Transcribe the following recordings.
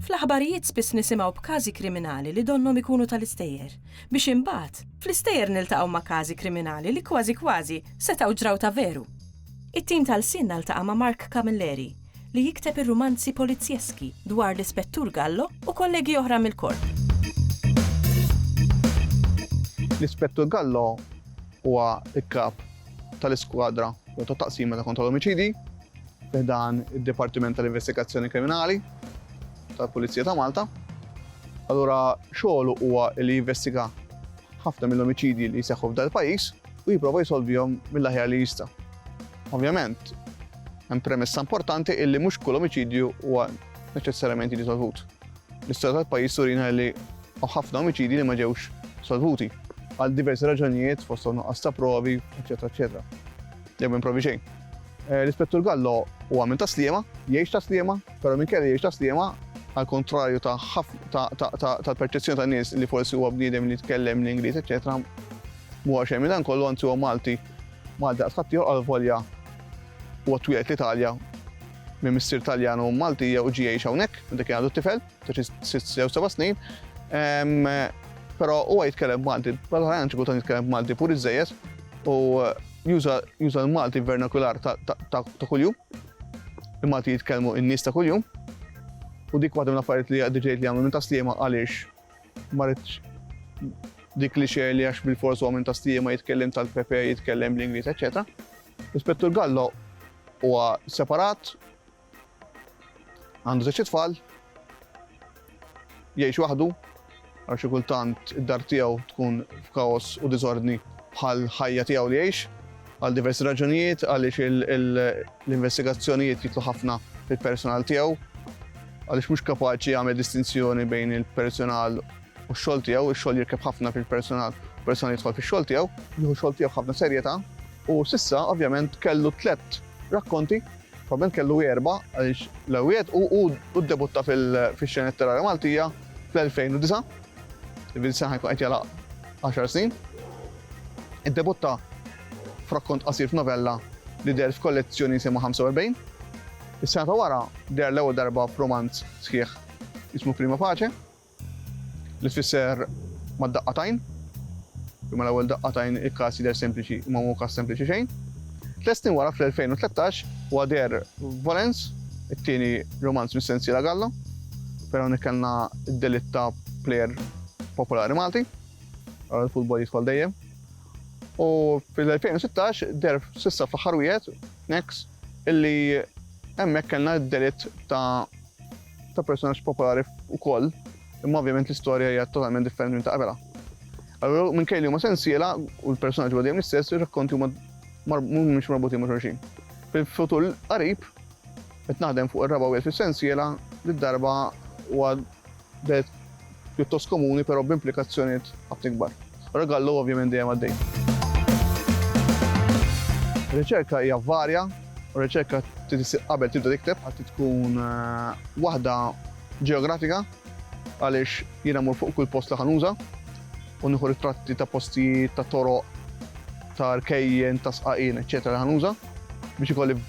Fl-aħbarijiet spiss nisimgħu b'każi kriminali li donhom ikunu tal-istejjer, biex imbagħad fl-istejjer niltaqgħu ma' każi kriminali li kważi setgħu ġraw ta' veru. It-tim tal-Sinna ltaqa' ma' Mark Camilleri li jikteb ir-rumanzi polizzjeski dwar l-Ispettur Gallo u kollegi oħra mill-korp. L-Ispettur Gallo huwa l-kap tal-iskwadra u taqsima ta' kontroll omicidi f'dan id-Dipartiment tal-Investigazzjoni Kriminali tal-Pulizija ta' Malta. Allura xogħlu huwa li jinvestiga ħafna mill-omiċidi li jseħħu f'dal pajjiż u jipprova jsolvihom mill-aħjar li jista'. Ovvjament, hemm premessa importanti illi mhux kull omiċidju huwa neċessarjament jiġi solvut. L-istorja tal-pajjiż turina li ħafna omiċidi li ma ġewx solvuti għal diversi raġunijiet fosthom nuqqas ta' provi, eċetera, eċetera. Jew minn provi xejn. L-Ispettur Gallo huwa minn Taslima, jgħix Taslima, però minkejja jgħix Taslima għal kontrarju tal-perċezzjoni ta' nies li forsi huwa bniedem li jitkellem l-Ingliż, eċetera, mhuwa xejn minn dan kollu anzi huwa Malti. Malti daqsħadd għal volja huwa twieled l-Italja minn missier Taljan u Maltija u ġie jgħix hawnhekk, dak kien għadu t-tifel, ta' xi 6-7 snin. Però huwa jitkellem Malti, bħal xi kultant jitkellem Malti pur iżejjed u juża l-Malti vernakular ta' kuljum. Il-Malti jitkellmu n-nies ta' kuljum. U dik waħda mill-affarijiet li għaddiġejt li għamlu minn Taslima għaliex ma rridx dik li xejn li għax bil-fors huwa minn Taslima jitkellem tal-Pepe, jitkellem l-Ingliż, eċetera. L-Ispettur Gallo huwa separat, għandu żewġ tfal, jgħix waħdu, għal xi kultant id-dar tiegħu tkun f'kaos u diżordni bħal ħajja tiegħu li jgħix għal diversi raġunijiet għaliex l-investigazzjonijiet jitlu ħafna fil-personal tiegħu għaliex mhux kapaċi jagħmel distinzjoni bejn il-personal u x-xogħol tiegħu, ix-xogħol jirkeb ħafna fil-personal, personal jidħol fix-xogħol tiegħu, jieħu x-xogħol tiegħu ħafna serjetà u s'issa ovvjament kellu 3 rakkonti, probabbilment kellu 4 għaliex l-ewwel u ddebutta fix-xena letterarja Maltija fl-2009. Il-sena ħajkun qed jagħlaq 10 snin. Iddebutta f'rakkont qasir f'novella li der f'kollezzjoni jisimha 45. Is-sena ta' wara der l-ewwel darba f'romanz sħiħ jismu Prima Pace li tfisser mad-daqqatajn. Imma l-ewwel daqqatajn il-każ jidher sempliċi imma mhu każ sempliċi xejn. 3 snin wara fl-2013 huwa der Valens, it-tieni romanz mis-sensiela Gallo, però kellna d-delitt ta' plejer popolari Malti, għal il-futbol jidħol dejjem. U fil-2016 der s'issa fl-aħħar wieħed Nex illi hemmhekk kellna d-delitt ta' personaġġ popolari wkoll, imma ovvjament l-istorja hija totalment differenti minn ta' qabelha. Allura minkejja li huma sensiela u l-personaġġ huwa dejjem l-istess, ir-rakkonti huma mhumiex marbutin ma' xulxin. Fil-futur qarib qed naħdem fuq ir-raba' wieħed fis-sensiela li d-darba huwa pjuttost komuni però b'implikazzjonijiet ħafna kbar. Gallo ovvjament dejjem għaddej. Ir-riċerka hija varja, u r-riċerka qabel tibda tikteb ħadd tkun waħda ġeografika għaliex jiena mmur fuq kull post li ħanuża u nieħu ritratti ta' postijiet ta' toroq, ta' rkejjen, ta' sqaqin, eċċetera li ħanuża biex ikolli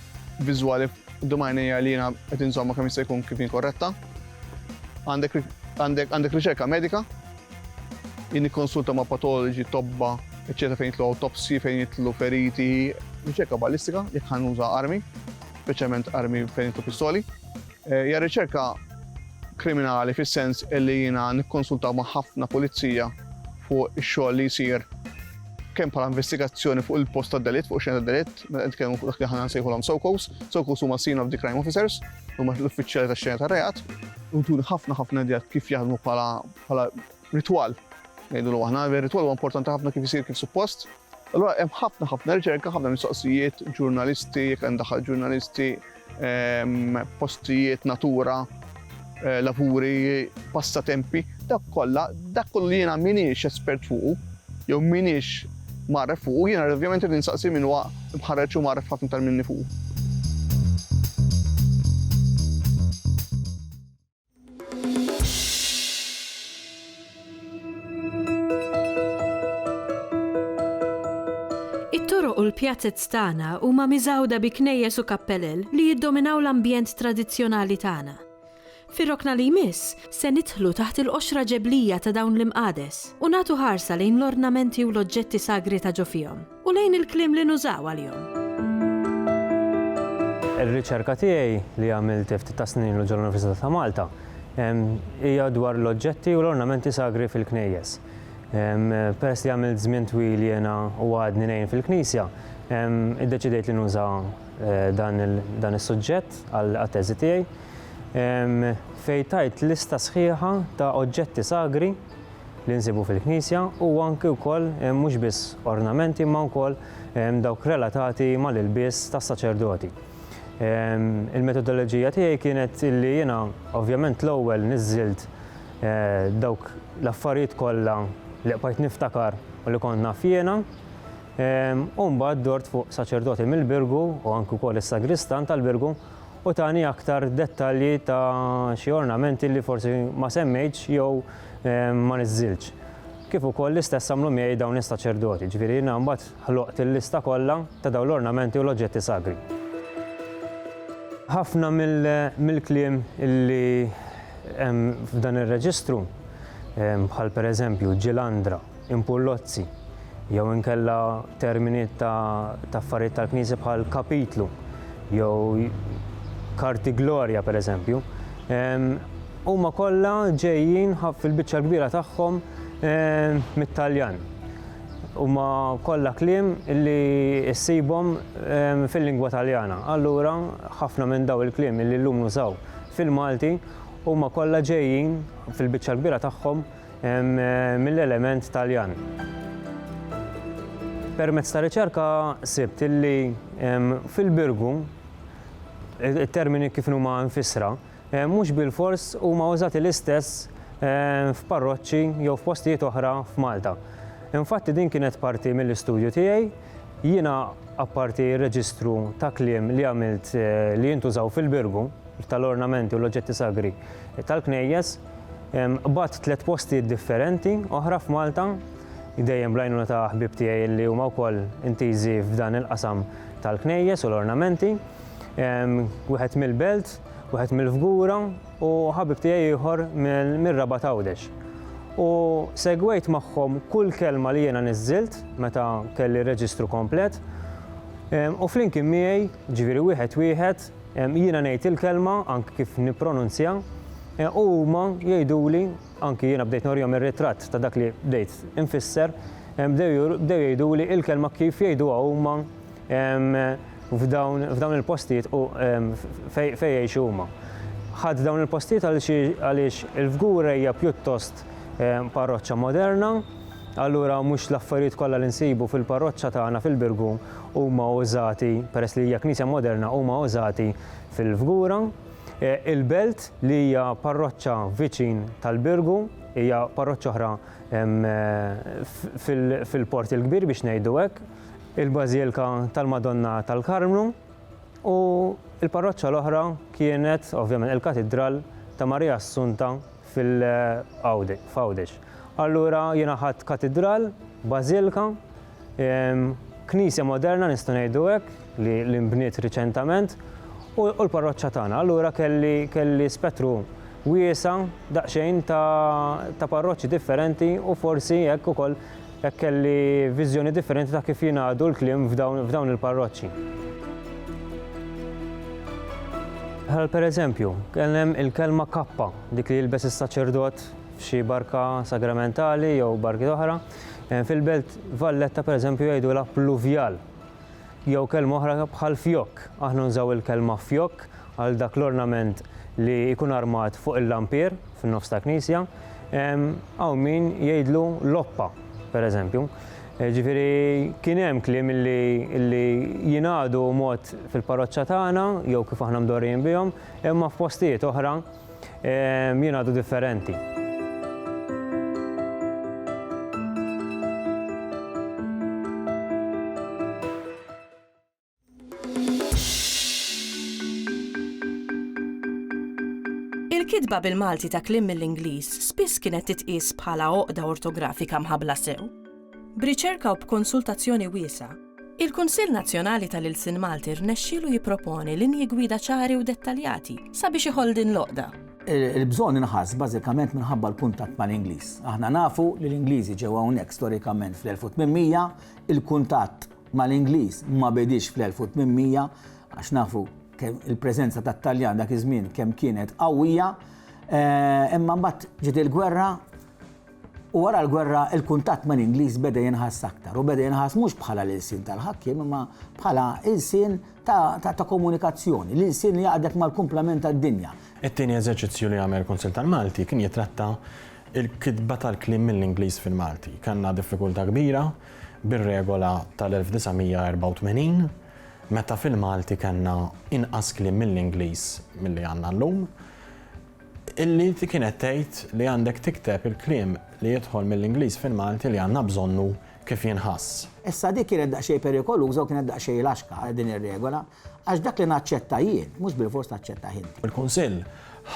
viżwali d-domajnija li jiena qed insomma kemm jista' jkun kif korretta. Għandek riċerka medika, jien nikkonsulta ma' patoloġi, tobba, eċċetera fejn jitlu autopsi, fejn jitlu feriti, riċerka ballistika jekk ħanuża armi, speċjalment armi fejn jitlu pistoli. Hija riċerka kriminali fis-sens li jiena nikkonsulta ma' ħafna pulizija fuq ix-xogħol li jsir kemm bħala investigazzjoni fuq il-post tad-delitt, fuq xena tad-delitt, meta nitkellmu fuq dak li ħana nsejħulhom SOCOs. SOCOs huma Scene of the Crime Officers, huma l-uffiċjali tax-xena tar-reat, u tuni ħafna idejat kif jaħdmu bħala ritwal. Ngħidulu aħna ir-ritwal huwa importanti ħafna kif isir kif suppost. Allura hemm ħafna riċerka, ħafna mistoqsijiet, ġurnalisti, jekk hemm daħal ġurnalisti, postijiet, natura, lavuri, passatempi, dak kollu li jiena minix espert fuqu, jew minix marref fuqu, jiena ovvjament irid nistaqsi min huwa mħarreġ u marref ħafna tal minni fuqu. u l-pjazzett tagħna huma miżawda bi knejjes u kappellel li jiddominaw l-ambjent tradizzjonali tagħna. Fir-rokna li jmiss se nidħlu taħt il-qoxra ġeblija ta' dawn l-imqades u nagħtu ħarsa lejn l-ornamenti u l-oġġetti sagri ta' ġo fihom u lejn il-kliem li nużaw għalihom. Ir-riċerka tiegħi li għamilt ftit ta' snin ġol-Università ta' Malta hija dwar l-oġġetti u l-ornamenti sagri fil-knejjes. Peress li għamilt żmien twil jiena u għadni ngħin fil-Knisja, iddeċidejt li nuża dan is-suġġett għat-teżi tiegħi fejn tajt lista sħiħa ta' oġġetti sagri li nsibu fil-Knisja u anke wkoll mhux biss ornamenti ma wkoll dawk relatati mal-ilbies tas-saċerdoti. Il-metodoloġija tiegħi kienet illi jiena ovvjament l-ewwel niżżilt dawk l-affarijiet kollha li qbajt niftakar u li kont naf jiena, u mbagħad dort fuq saċerdoti mill-Birgu u anke wkoll is-sagristan tal-Birgu u tani aktar dettalji ta' xi ornamenti li forsi ma semmejtx jew ma niżżilx. Kif ukoll l-istess għamlu miegħi dawn is-saċerdoti, ġifieri jiena mbagħad ħloqt il-lista kollha ta' dawn l-ornamenti u l-oġġetti sagri. Ħafna mill-kliem illi f'dan ir-reġistru bħal pereżempju ġilandra, impullozzi, jew inkella termini ta' affarijiet tal-Knisja bħal kapitlu, jew karti glorja pereżempju, huma kollha ġejjin fil-biċċa kbira tagħhom mit-Taljan. Huma kollha kliem li ssibhom fil-lingwa Taljana. Allura ħafna minn daw il-kliem li llum nużaw fil-Malti huma kollha ġejjin fil-biċċa kbira tagħhom mill-element Taljan. Permezz ta' riċerka sibt illi fil-Birgu il-termini kif huma nfissra, mhux bil-fors huma użati l-istess f'parroċċi jew f'postijiet oħra f'Malta. Infatti din kienet parti mill-istudju tiegħi, jiena apparti r-reġistru ta' kliem li għamilt li jintużaw fil-Birgu tal-ornamenti u l-oġġetti sagri tal-knejjes, bat 3 postijiet differenti oħra f'Malta, dejjem bl-għajnuna ta' ħbib tiegħi li huma wkoll intiżi f'dan il-qasam tal-knejjes u l-ornamenti. Wieħed mill-Belt, wieħed mill-Fgura u ħabib tiegħi ieħor mir-Rabat Għawdex. U segwejt magħhom kull kelma li jiena niżżilt meta kelli reġistru komplet u flimkien miegħi, ġifieri wieħed jiena ngħid il-kelma anke kif nippronunzja u huma jgħiduli anke jiena bdejt norjhom ir-ritratt ta' dak li bdejt infisser, bdew jgħiduli il-kelma kif jgħiduha huma f'dawn il-postijiet u fejn jgħixu huma. Ħadd dawn il-postijiet għaliex il-Fgura hija pjuttost parroċċa moderna, allura mhux l-affarijiet kollha li nsibu fil-parroċċa tagħna fil-Birgu huma użati peress li hija knisja moderna huma użati fil-Fgura. Il-Belt li hija parroċċa viċin tal-Birgu hija parroċċa oħra fil-Port il-Kbir biex ngħidu hekk, il-Bażilika tal-Madonna tal-Karmlu u il-parroċċa l-oħra kienet ovvjament il-Katedral ta' Marija Assunta f'Għawdex. Allura jiena ħadd katedral, bażilika, knisja moderna nistgħu ngħidu hekk li nbniet riċentament u l-parroċċa tagħna. Allura kelli spettru wiesa' daqsxejn ta' parroċċi differenti u forsi hekk ukoll hekk kelli viżjoni differenti ta' kif jingħadu l-kliem f'dawn il-parroċċi. Ħal pereżempju, kellem il-kelma kappa, dik li jilbes is-saċerdot f'xi barka sagramentali jew barki oħra. Fil-Belt Valletta pereżempju jgħidulha pluvjal. Jew kelma oħra bħal fjok. Aħna nużaw il-kelma fjok għal dak l-ornament li jkun armat fuq il-lampier fin-nofs ta' knisja. Hawn min jgħidlu loppa, pereżempju. Ġifieri kien hemm kliem illi jingħadu mod fil-parroċċa tagħna jew kif aħna mdorrijin bihom, imma f'postijiet oħra jingħadu differenti. Il-kitba bil-Malti ta' kliem mill-Ingliż spiss kienet titqies bħala għoqda ortografika mħabbla sew. B'riċerka u b'konsultazzjoni wiesa, Il-Kunsill Nazzjonali tal-Ilsien Malti rnexxielu jipproponi linji gwida ċari u dettaljati sabiex iħoll din l-oqda. Il-bżonn inħass bażikament minħabba l-kuntatt mal-Ingliż. Aħna nafu li l-Ingliżi ġew hawnhekk storikament fl-1800, il-kuntatt mal-Ingliż ma bedix fl-1800 għax nafu kemm il-preżenza tat-Taljan dak iż-żmien kemm kienet qawwija, imma mbagħad ġiet il-gwerra u wara l-gwerra il-kuntatt mal-Ingliż beda jinħass aktar u beda jinħass mhux bħala l-ilsien tal-ħakkiem imma bħala ilsien ta' komunikazzjoni, l-ilsien li jaqdek mal-kumplament tad-dinja. It-tieni eżerċizzju li għamel il-Kunsill tal-Malti kien jitratta il-kitba tal-kliem mill-Ingliż fil-Malti. Kanna diffikultà kbira bir-regola tal-1984 meta fil-Malti kanna inqas kliem mill-Ingliż milli għandna llum, illi kienet tgħid li għandek tikteb il-kliem li jidħol mill-Ingliż fil-Malti li għandna bżonnu kif jinħass. Issa dik kienet daqsxejn perikoluża u kienet daqsxejn laxka din ir-regola għax dak li naċċetta jien, mhux bil-fors taċċetta inti. Il-Kunsill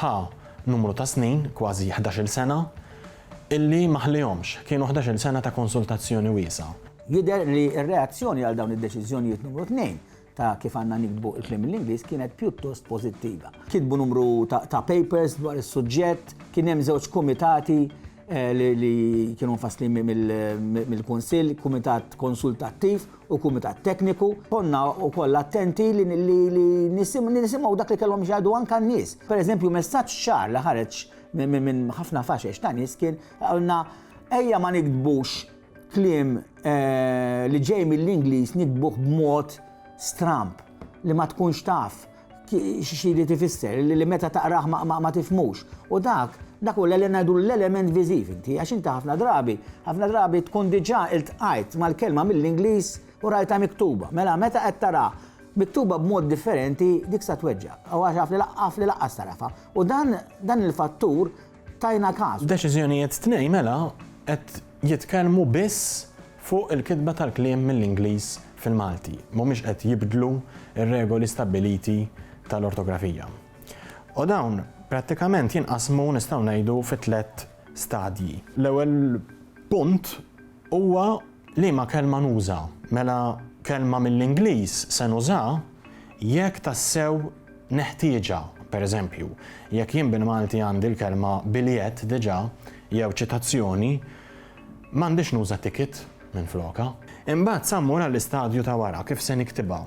ħa numru ta' snin, kważi 11-il sena, illi maħlihomx, kienu 11-il sena ta' konsultazzjoni wiesa. Jidher li r-reazzjoni għal dawn id-deċiżjonijiet numru 2 ta' kif għandna nikbu il-kliem mill-Ingliż kienet pjuttost pożittiva. Kitbu numru ta' papers dwar is-suġġett, kien hemm żewġ kumitati li kienu mfasslin mill-Kunsill, kumitat konsultattiv u kumitat tekniku. Konna wkoll attenti li nisimgħu dak li kellhom jgħidu anke n-nies. Pereżempju messaġġ ċar li ħareġ minn ħafna faxex ta' nies kien għalna ejja ma nikdbux kliem li ġej mill-Ingliż nikdbuh b'mod stramp li ma tkunx taf xi li tifisser li meta taqrah ma tifmux. U dak u l-element viżiv inti, għax inti ħafna drabi tkun diġà iltqajt mal-kelma mill-Ingliż u rajta miktuba. Mela meta qed tara miktuba b'mod differenti dik sa tweġġa' u għax għaf li laqqas tarafa. U dan il-fattur tajna każ. Deċiżjonijiet tnej mela qed jitkellmu biss fuq il-kitba tal-kliem mill-Ingliż fil-Malti, mhumiex qed jibdlu ir-regoli stabbiliti tal-ortografija. U dawn prattikament jinqasmu nistgħu ngħidu fi 3 stadji. L-ewwel punt huwa liema kelma nuża. Mela kelma mill-Ingliż se nuża jekk tassew neħtieġa. Pereżempju, jekk jien bil-Malti għandi l-kelma biljett diġà jew ċitazzjoni, m'għandix nuża ticket minn floka. Imbagħad sammur għall-istadju ta' wara kif se niktibha.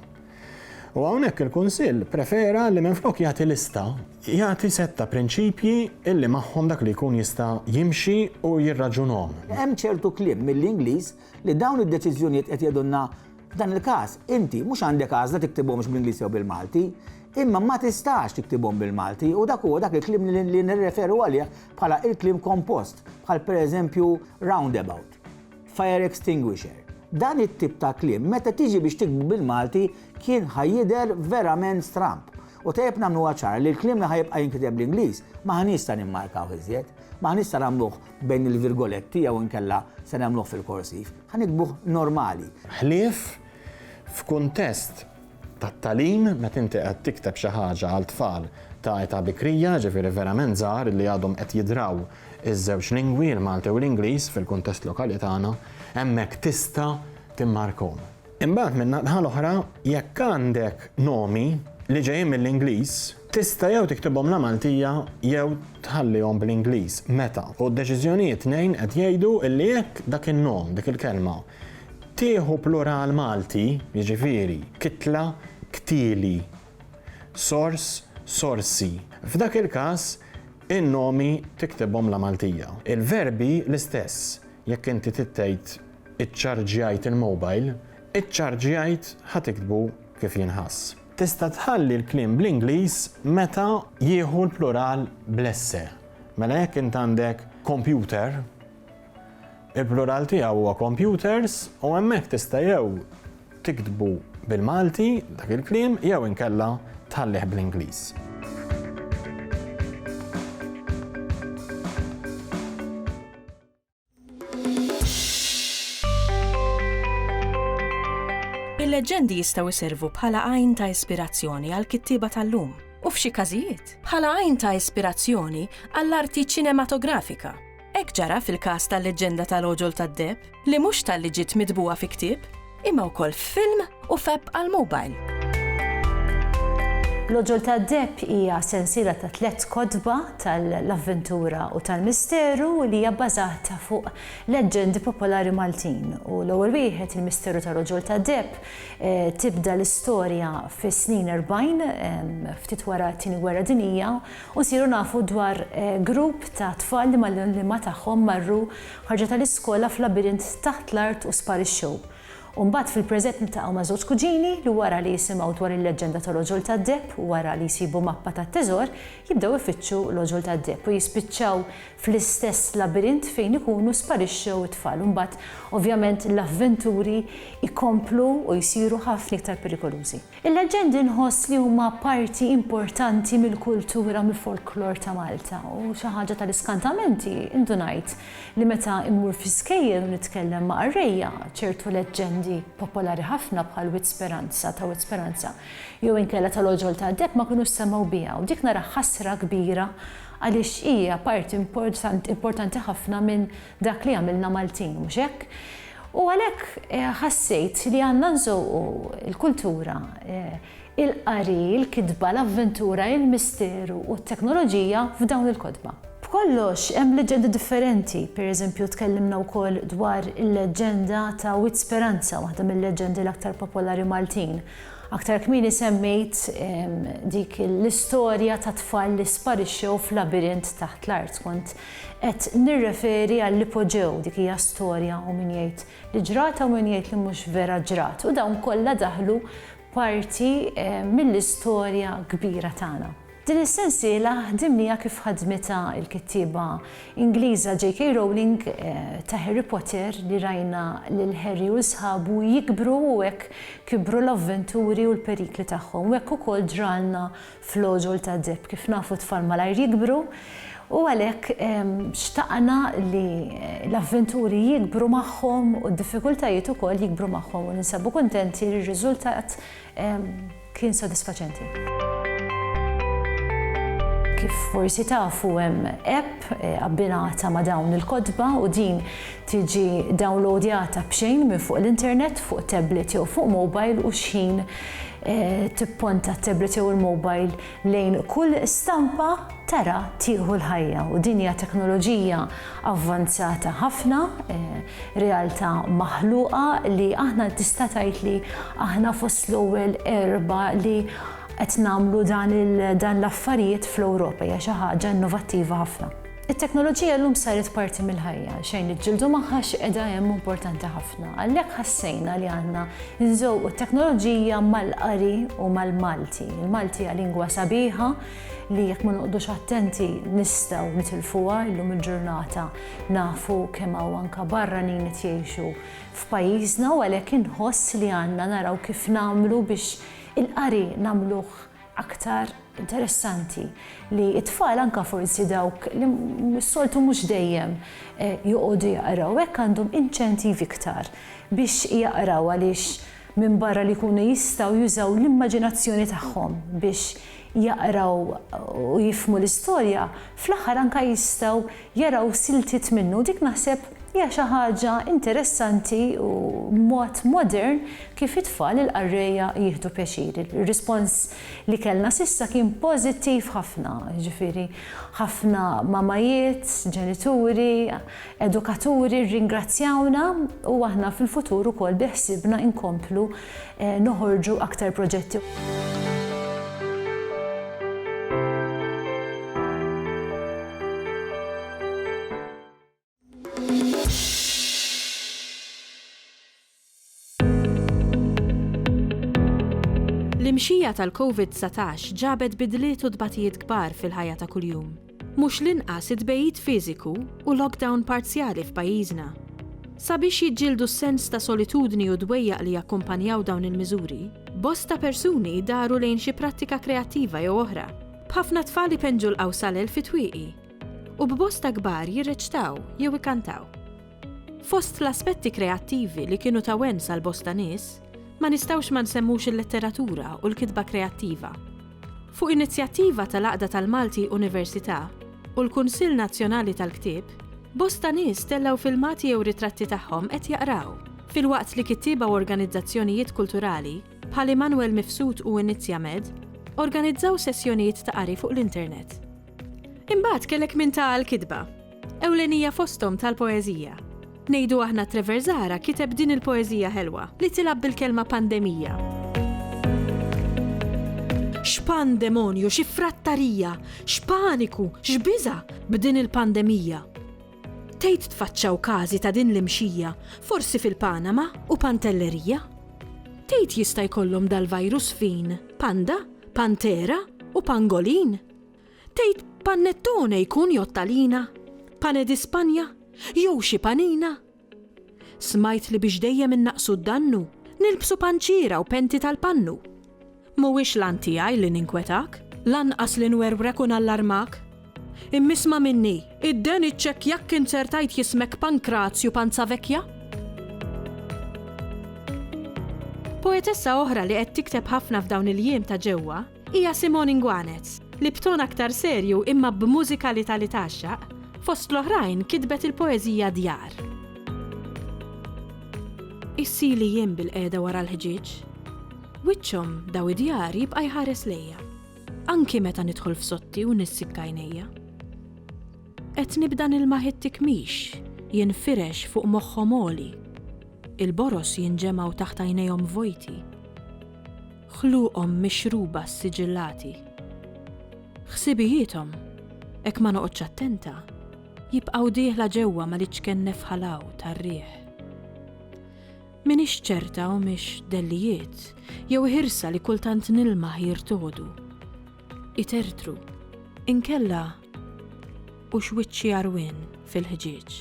U hawnhekk il-Kunsill prefera li minflok jagħti lista, jagħti setta prinċipji illi magħhom dak li jkun jista' jimxi u jirraġunhom. Hemm ċertu kliem mill-Ingliż li dawn id-deċiżjonijiet qed jgħidulna f'dan il-każ inti mhux għandek għażla tiktibhomx bl-Ingliż jew bil-Malti, imma ma tistax tiktibhom bil-Malti u dak huwa dak il-kliem li nirreferu għalih bħala il-kliem kompost, bħal pereżempju roundabout, fire extinguisher. Dan it-tip ta' kliem meta tiġi biex tikbu bil-Malti kien ħajjider verament stramp. U tajjeb nagħmlu ċar li l-kliem li ħajibqa' jinkiteb bl-Ingliż ma ħanista nimmarkaw iżjed, ma ħanista nagħmluh bejn il-virgoletti jew inkella se nagħmluh fil-korsiv. Ħanikbuh normali. Ħlief f'kuntest tat-tagħlim meta inti qed tikteb xi ħaġa għal tfal ta' età bikrija, ġifieri verament żgħar li għadhom qed jidraw iż-żewġ lingwi, il-Malti u l-Ingliż fil-kuntest lokali tagħna, hemmhekk tista' timmarkhom. Imbagħad minn naħa l-oħra, jekk għandek nomi li ġejjin mill-Ingliż, tista' jew tiktibhom la Maltija jew tħallihom bl-Ingliż. Meta? U d-deċiżjonijiet tnejn qed jgħidu li jekk dak in-nom, dik il-kelma, tieħu plural Malti, jiġifieri kitla, ktieli, sors, sorsi. F'dak il-każ, in-nomi tiktibhom la Maltija. Il-verbi l-istess. Jekk inti tittejt iċċarġjajt il-mobile, iċċarġjajt ħatiktbu kif jinħass. Tista' tħalli l-kliem bl-Ingliż meta jieħu l-plural bl-esse. Mela jekk int għandek computer, il-plural tiegħu huwa computers u hemmhekk tista' jew tiktbu bil-Malti dak il-kliem jew inkella tħallih bl-Ingliż. Il-leġendi jistgħu jservu bħala għajn ta' ispirazzjoni għal kittieba tal-lum u f'xi każijiet bħala għajn ta' ispirazzjoni għall-arti ċinematografika. Hekk ġara fil-każ tal-leġenda tal-Oġol tad-Deb li mhux tal-li ġiet midbuha fi ktieb, imma wkoll film u feb għal-mobile. L-Oġol ta' Depp hija sensiela ta' 3 kodba tal-avventura u tal-misteru li hija bbażata fuq leġendi popolari Maltin. U l-ewwel wieħed il-misteru tal-Oġol ta' Depp tibda l-istorja fis-snin 40 ftit wara t-tieni Gwerra Dinjija u siru nafu dwar grupp ta' tfal li mal-lima tagħhom marru ħarġa tal-iskola f'labirint taħt l-art u sparixxew. Mbagħad fil-preżent niltaqgħu ma' żewġ kuġini li wara li jisimgħu dwar il-leġenda tal-Oġol ta' Depp u wara li jsibu mappa tat-teżor jibdew ifittxu l-Oġol ta' Depp u jispiċċaw fl-istess labirint fejn ikunu sparixxew it-tfal. Mbagħad ovvjament l-avventuri ikomplu u jsiru ħafna iktar perikolużi. Il-leġendi nħoss li huma parti importanti mill-kultura mill-folklor ta' Malta u xi ħaġa tal-iskantamenti indunajt li meta immur fi skejjel u nitkellem ma' qarrejja ċertu leġendi popolari ħafna bħal Wit Speranza jew inkella tal-Oġol ta' Depp ma kinux semgħu biha u dik nara ħasra kbira għaliex hija parti importanti ħafna minn dak li għamilna Maltin mhux hekk. U għalhekk ħassejt li għandna nżewqu l-kultura, il-qari, il-kidba, l-avventura, il-misteru u t-teknoloġija f'dawn il-kodba. B'kollox hemm leġendi differenti, pereżempju tkellimna wkoll dwar il-leġenda ta' Wit Speranza, waħda mill-leġendi l-aktar popolari Maltin. Aktar kmieni semmejt dik l-istorja ta' tfal li sparixxew f'labirint taħt l-art. Kont qed nirreferi għall-ipoġew dik hija storja u min jgħid li ġrata u min jgħid li mhux vera ġrat. U dawn kollha daħlu parti mill-istorja kbira tagħna. Din is-sensiela ħdimnija kif ħadmitha l-kittieba Ingliża J.K. Rowling ta' Harry Potter li rajna lil Harry u sħabu jikbru u hekk kibru l-avventuri u l-perikli tagħhom. U hekk ukoll ġralna fl-Oġol ta' Depp kif nafu tfal malajr jikbru u għalhekk xtaqna li l-avventuri jikbru magħhom u d-diffikultajiet ukoll jikbru magħhom u ninsabu kuntenti li r-riżultat kien sodisfaċenti. Kif forsi tafu hemm app abbinata ma' dawn il-kodba u din tiġi downloadjata b'xejn minn fuq l-internet, fuq tablet jew fuq mobile u x'ħin tipponta t-tablet jew il-mobile lejn kull stampa tara tieħu l-ħajja u din hija teknoloġija avvanzata ħafna, realtà maħluqa li aħna tista' tgħid li aħna fost l-ewwel erba' li qed nagħmlu dan l-affarijiet fl-Ewropa hija xi ħaġa innovattiva ħafna. It-teknoloġija llum saret parti mill-ħajja, xejn niġġieldu magħha x'qiegħda hemm importanti ħafna. Għalhekk ħassejna li għandna nżewqu t-teknoloġija mal-qari u mal-Malti. Il-Malti hija lingwa sabiħa li jekk ma noqgħodux attenti nistgħu nitilfuha llum il-ġurnata nafu kemm hawn anke barranin qed jgħixu f'pajjiżna u għalhekk inħoss li għandna naraw kif nagħmlu biex il-qari nagħmluh aktar interessanti li t-tfal anke forsi dawk li s-soltu mhux dejjem joqogħdu jaqraw hekk għandhom inċentiv iktar biex jaqraw għaliex minn barra li jkunu jistgħu jużaw l-immaġinazzjoni tagħhom biex jaqraw u jifhmu l-istorja, fl-aħħar anke jistgħu jaraw siltiet minnu dik naħseb hija xi ħaġa interessanti u mod modern kif it-tfal il-qarrejja jieħdu pjaċir. Ir-rispons li kellna s'issa kien pożittiv ħafna, ġifieri ħafna mamajiet, ġenituri, edukaturi rringrazzjawna u aħna fil-futur ukoll biħsibna inkomplu noħorġu aktar proġetti. L-imxija tal-COVID-19 ġabet bidliet u dbatijiet kbar fil-ħajja ta' kuljum. Mhux l-inqas it-tbejjid fiżiku u lockdown parzjali f'pajjiżna. Sabiex jiġġieldu s-sens ta' solitudni u dwejjaq li jakkumpanjaw dawn il-miżuri, bosta persuni daru lejn xi prattika kreattiva jew oħra. B'ħafna tfal ipenġu l-qawsalel fit-twieqi u b'bosta kbar jirreċtaw jew ikantaw. Fost l-aspetti kreattivi li kienu ta' wens għal bosta nies, ma nistawx ma nsemmux il-letteratura u l-kitba kreattiva. Fuq inizjattiva tal-Għaqda tal-Malti Università u l-Kunsill Nazzjonali tal-Ktieb, bosta nies tellaw filmati jew ritratti tagħhom qed jaqraw Fil-waqt li kittieba u organizzazzjonijiet kulturali bħal Emanuel Mifsud u Inizjamed organizzaw sessjonijiet ta' qari fuq l-internet. Imbagħad kellek min ta' l-kidba, ewlenija fosthom tal-poeżija. Ngħidu aħna Trevor Zara kiteb din il-poeżija ħelwa li tilab bil-kelma pandemija. X'pandemonju, xi frattarija, x'paniku, x'biża b'din il-pandemija. Tgħid tfaċċaw każi ta' din l-imxija, forsi fil-Panama u Pantellerija? Tgħid jista' jkollhom dal-virus fin, panda, pantera u pangolin? Tgħid panettone jkun jottalina, pane di Spanja, jew xi panina? Smajt li biex dejjem innaqsu d-dannu, nilbsu panċira u penti tal-pannu. Mhuwiex lan tiegħi li ninkwetak, lanqas li nwerwrek u nallarmak. Immisma minni, id-den iċċekk jekk insertajt jismek Pankrazju Panzavekja? Poetessa oħra li qed tikteb ħafna f'dawn il-jiem ta' ġewwa hija Simone Ingwanez, li b'ton aktar serju imma b'mużikalità li taxxaq, fost l-oħrajn kitbet il-poeżija Djar. Issili jiem bil-qiegħda wara l-ħġieġ, wiċċhom daw id-djar jibqa' jħares lejja, anki meta nidħol f'sotti u nissikka għajnejja. Qed nibda nilma' it-tikmix jinfirex fuq moħħhom għoli, il-boros jinġemgħu taħt għajnejhom vojti, ħluqhom mixruba s-siġillati. Ħsibijietom, hekk ma noqgħodx attenta, jibqgħu dieħla ġewwa ma liċkennef ħalaw tar-riħ. Minix ċerta u mhix dellijiet, jew ħirsa li kultant nilma' jirtodu. Itertru, inkella u xwiċċi arwin fil-ħġieġ.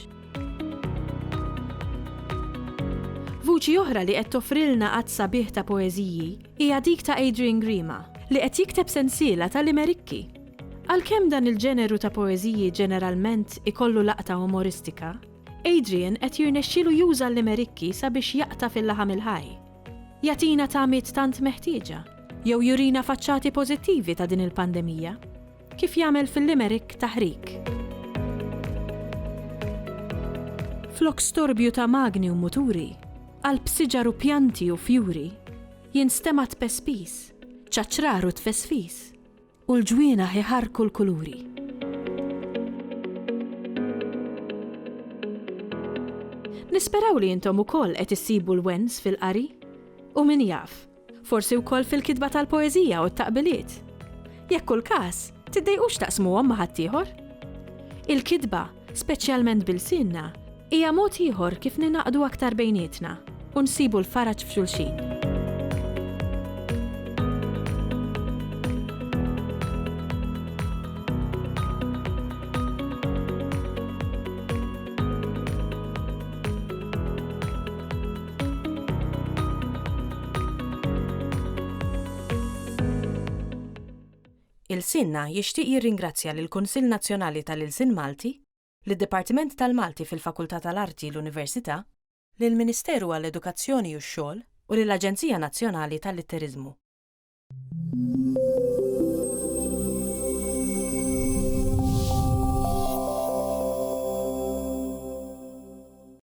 Vuċi oħra li qed toffrilna qatt sabiħ ta' poeżiji hija dik ta' Adrian Grima li qed jikteb sensiela tal-Imerikki. Għalkemm dan il-ġeneru ta' poeżiji ġeneralment ikollu laqta umoristika, Adrian qed jirnexxielu juża l-Imerikki sabiex jaqta' fil-laħam il-ħaj. Jatina tagħmiet tant meħtieġa, jew jurina faċċati pożittivi ta' din il-pandemija, kif jagħmel fil-Limerick taħrik. Flok storbju ta' magni u muturi, qalb siġar u pjanti u fjuri, jinstema' tpespis, ċaċrar u tfesfis, u l-ġwiena ħiħarku l-kuluri. Nisperaw li jintom ukoll qed issibu l-wens fil-qari, u min jaf, forsi wkoll fil-kitba tal-poeżija u t-taqbiliet. Jekk kull każ, tiddejqux taqsmuhom ma' ħaddieħor? Il-kitba, speċjalment bil-sinna, hija mod ieħor kif ninaqdu aktar bejnietna u nsibu l-faraġ f'xulxin. Il-Sinna jixtieq jirringrazzja lill-Kunsill Nazzjonali tal-Ilsien Malti, lid-Dipartiment tal-Malti fil-Fakultà tal-Arti l-Università, lill-Ministeru għall-Edukazzjoni u x-Xogħol u lill-Aġenzija Nazzjonali tal-Litteriżmu.